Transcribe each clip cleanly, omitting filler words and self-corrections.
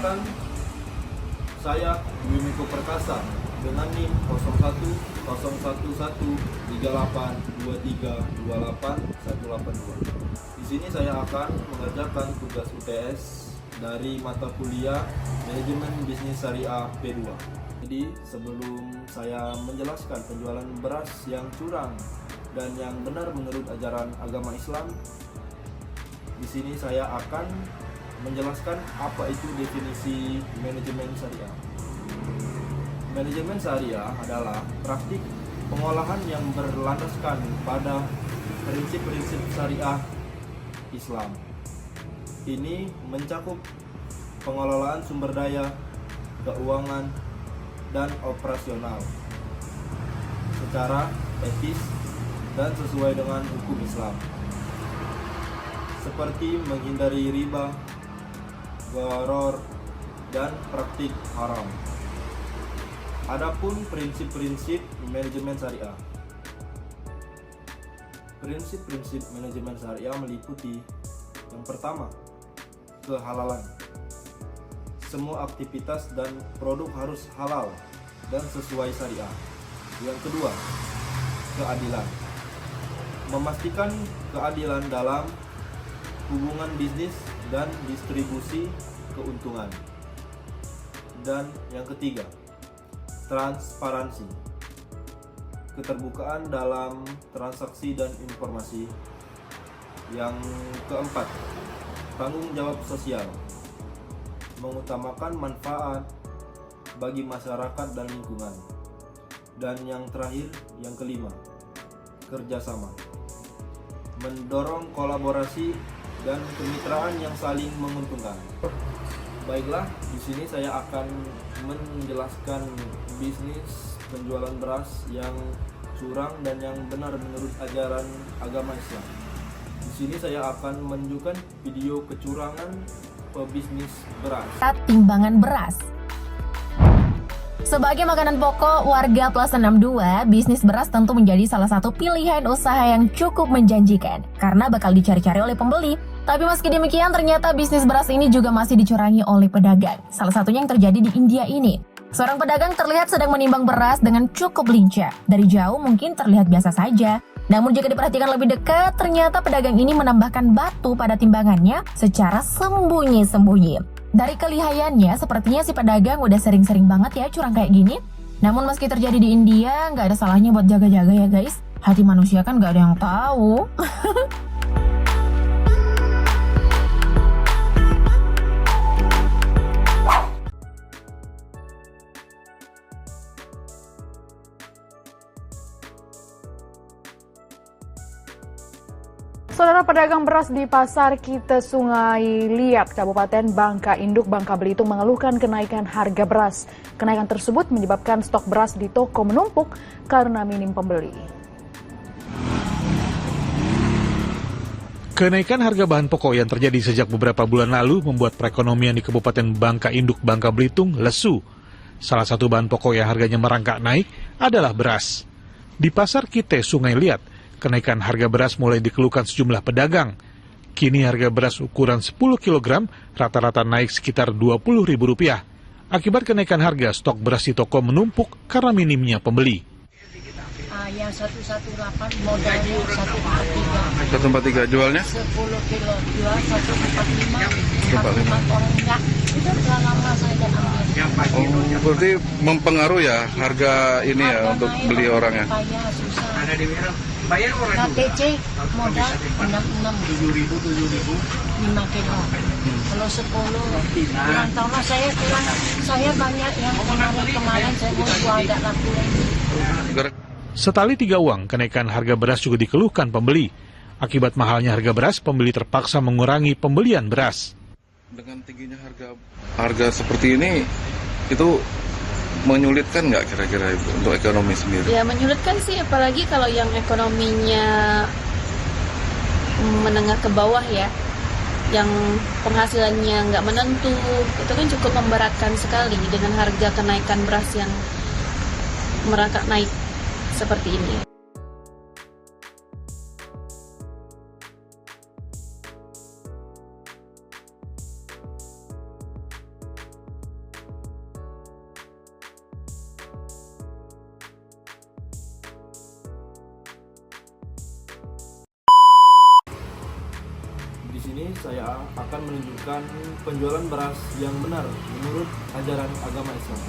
Perkenalkan, saya Wimiko Perkasa dengan NIM 0111382328 Di sini saya akan mengerjakan tugas UTS dari mata kuliah Manajemen Bisnis Syariah P2. Jadi sebelum saya menjelaskan penjualan beras yang curang dan yang benar menurut ajaran agama Islam, di sini saya akan menjelaskan apa itu definisi manajemen syariah. Manajemen syariah adalah praktik pengolahan yang berlandaskan pada prinsip-prinsip syariah Islam. Ini mencakup pengelolaan sumber daya, keuangan, dan operasional secara etis dan sesuai dengan hukum Islam, seperti menghindari riba, gharar, dan praktik haram. Adapun prinsip-prinsip manajemen syariah. Prinsip-prinsip manajemen syariah meliputi yang pertama, kehalalan. Semua aktivitas dan produk harus halal dan sesuai syariah. Yang kedua, keadilan. Memastikan keadilan dalam hubungan bisnis dan distribusi keuntungan. Dan yang ketiga, transparansi. Keterbukaan dalam transaksi dan informasi. Yang keempat, tanggung jawab sosial. Mengutamakan manfaat bagi masyarakat dan lingkungan. Dan yang terakhir, yang kelima, kerjasama. Mendorong kolaborasi dan kemitraan yang saling menguntungkan. Baiklah, di sini saya akan menjelaskan bisnis penjualan beras yang curang dan yang benar menurut ajaran agama Islam. Di sini saya akan menunjukkan video kecurangan pebisnis beras. Timbangan beras. Sebagai makanan pokok warga plus 62, bisnis beras tentu menjadi salah satu pilihan usaha yang cukup menjanjikan karena bakal dicari-cari oleh pembeli. Tapi meski demikian, ternyata bisnis beras ini juga masih dicurangi oleh pedagang. Salah satunya yang terjadi di India ini. Seorang pedagang terlihat sedang menimbang beras dengan cukup lincah. Dari jauh mungkin terlihat biasa saja. Namun jika diperhatikan lebih dekat, ternyata pedagang ini menambahkan batu pada timbangannya secara sembunyi-sembunyi. Dari kelihayannya, sepertinya si pedagang udah sering-sering banget ya curang kayak gini. Namun meski terjadi di India, nggak ada salahnya buat jaga-jaga ya guys. Hati manusia kan nggak ada yang tahu. Saudara, pedagang beras di Pasar Kita Sungai Liat, Kabupaten Bangka Induk, Bangka Belitung mengeluhkan kenaikan harga beras. Kenaikan tersebut menyebabkan stok beras di toko menumpuk karena minim pembeli. Kenaikan harga bahan pokok yang terjadi sejak beberapa bulan lalu membuat perekonomian di Kabupaten Bangka Induk, Bangka Belitung lesu. Salah satu bahan pokok yang harganya merangkak naik adalah beras. Di Pasar Kita Sungai Liat, kenaikan harga beras mulai dikeluhkan sejumlah pedagang. Kini harga beras ukuran 10 kg rata-rata naik sekitar Rp20.000. Akibat kenaikan harga, stok beras di toko menumpuk karena minimnya pembeli. Yang 118 modalnya 143. 143 jualnya? 10 kilo jual 145. 145 orangnya. Itu sudah lama saya dan ambil. Oh, berarti mempengaruhi ya harga ini ya Harga untuk naik, beli orang ya? Kaya susah. KTC modal 66 5 kilo. Kalau 10 yang tahu lah saya banyak yang kemarin saya mau jual agak laku lagi. Setali 3 uang, kenaikan harga beras juga dikeluhkan pembeli. Akibat mahalnya harga beras, pembeli terpaksa mengurangi pembelian beras. Dengan tingginya harga seperti ini, itu menyulitkan nggak kira-kira Ibu untuk ekonomi sendiri? Ya menyulitkan sih, apalagi kalau yang ekonominya menengah ke bawah ya, yang penghasilannya nggak menentu, itu kan cukup memberatkan sekali dengan harga kenaikan beras yang merangkak naik seperti ini. ini saya akan menunjukkan penjualan beras yang benar menurut ajaran agama Islam.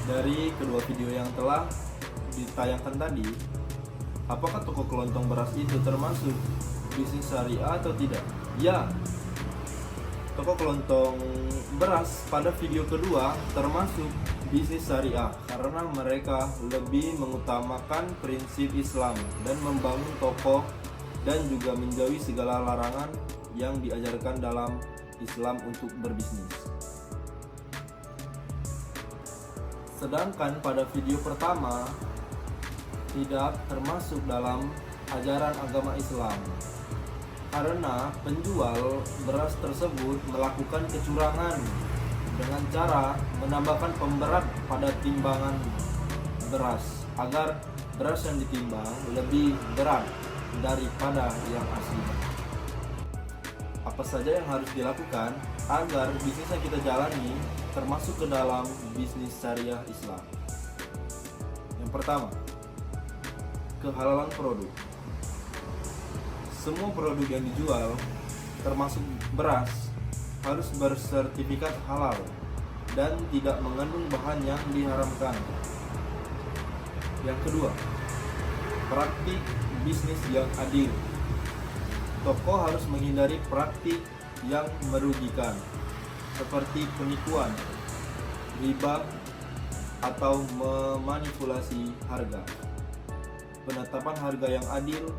Dari kedua video yang telah ditayangkan tadi, apakah toko kelontong beras itu termasuk bisnis syariah atau tidak? Ya, toko kelontong beras pada video kedua termasuk bisnis syariah karena mereka lebih mengutamakan prinsip Islam dan membangun toko dan juga menjauhi segala larangan yang diajarkan dalam Islam untuk berbisnis. Sedangkan pada video pertama tidak termasuk dalam ajaran agama Islam karena penjual beras tersebut melakukan kecurangan dengan cara menambahkan pemberat pada timbangan beras agar beras yang ditimbang lebih berat daripada yang asli. Apa saja yang harus dilakukan agar bisnis yang kita jalani termasuk ke dalam bisnis syariah Islam? Yang pertama, kehalalan produk. Semua produk yang dijual, termasuk beras, harus bersertifikat halal dan tidak mengandung bahan yang diharamkan. Yang kedua, praktik bisnis yang adil. Toko harus menghindari praktik yang merugikan seperti penipuan, riba, atau memanipulasi harga. Penetapan harga yang adil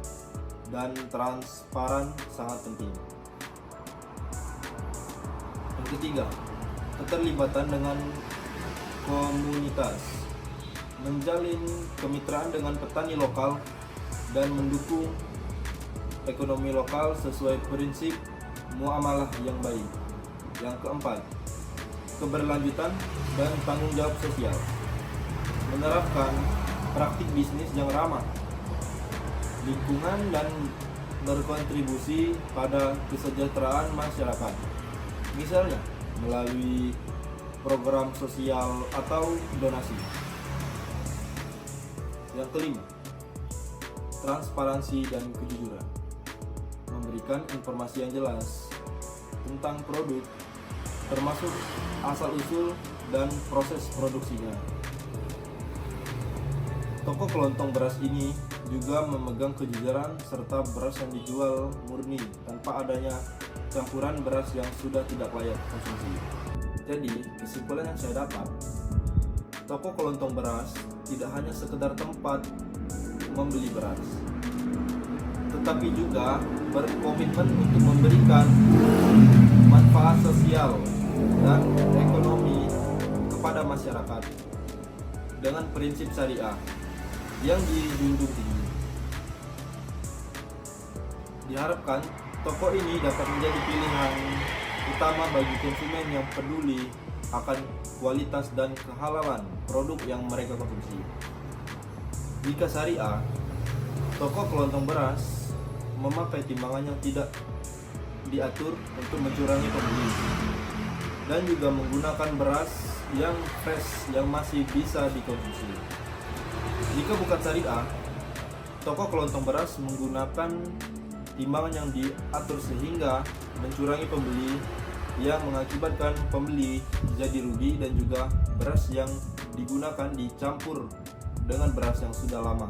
dan transparan sangat penting. Yang ketiga, keterlibatan dengan komunitas. Menjalin kemitraan dengan petani lokal dan mendukung ekonomi lokal sesuai prinsip muamalah yang baik. Yang keempat, keberlanjutan dan tanggung jawab sosial. Menerapkan praktik bisnis yang ramah lingkungan dan berkontribusi pada kesejahteraan masyarakat. Misalnya, melalui program sosial atau donasi. Yang kelima, transparansi dan kejujuran. Memberikan informasi yang jelas tentang produk, termasuk asal-usul dan proses produksinya. Toko kelontong beras ini juga memegang kejujuran serta beras yang dijual murni tanpa adanya campuran beras yang sudah tidak layak konsumsi. Jadi, kesimpulan yang saya dapat, toko kelontong beras tidak hanya sekedar tempat membeli beras, tetapi juga berkomitmen untuk memberikan manfaat sosial dan ekonomi kepada masyarakat dengan prinsip syariah yang dijunjung tinggi. Diharapkan toko ini dapat menjadi pilihan utama bagi konsumen yang peduli akan kualitas dan kehalalan produk yang mereka konsumsi. Jika syariah, toko kelontong beras memakai timbangan yang tidak diatur untuk mencurangi pembeli dan juga menggunakan beras yang fresh yang masih bisa dikonsumsi. Jika bukan syariah, toko kelontong beras menggunakan timbangan yang diatur sehingga mencurangi pembeli yang mengakibatkan pembeli jadi rugi dan juga beras yang digunakan dicampur dengan beras yang sudah lama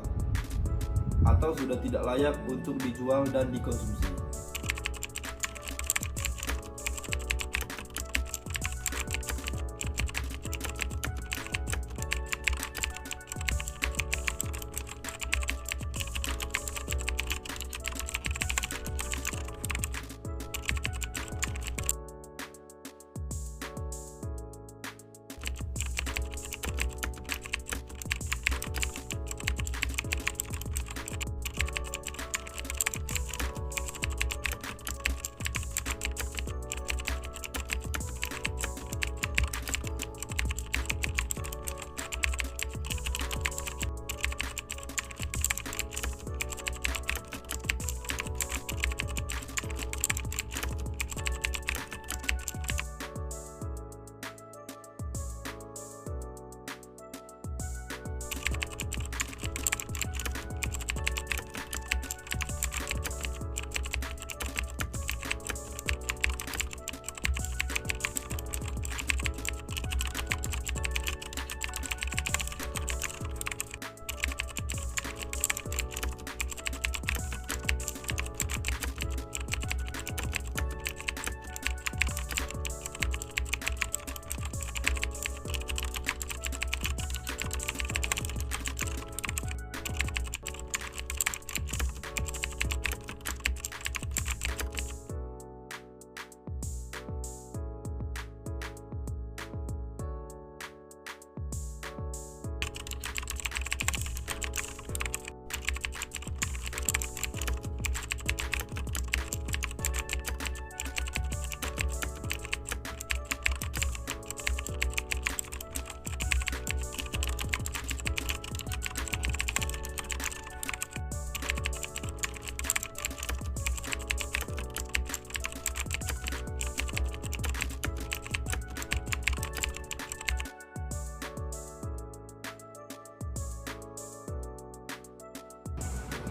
atau sudah tidak layak untuk dijual dan dikonsumsi.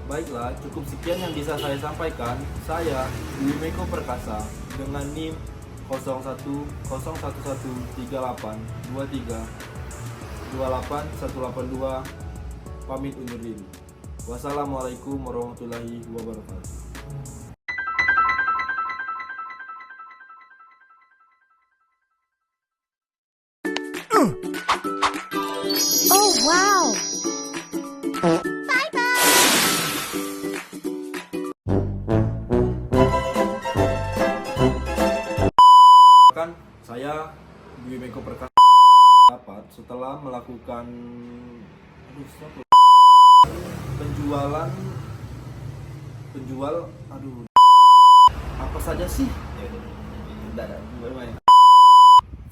Baiklah, cukup sekian yang bisa saya sampaikan. Saya, Dwi Meko Perkasa, dengan NIM 0111112328 pamit undur diri. Wassalamualaikum warahmatullahi wabarakatuh. Oh wow. Kan saya Dwi Meko Perkasa dapat setelah melakukan penjual apa saja sih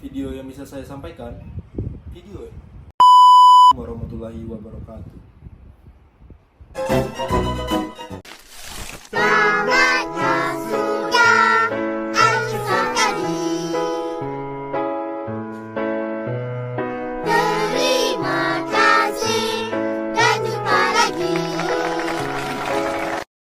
video yang bisa saya sampaikan warahmatullahi wabarakatuh.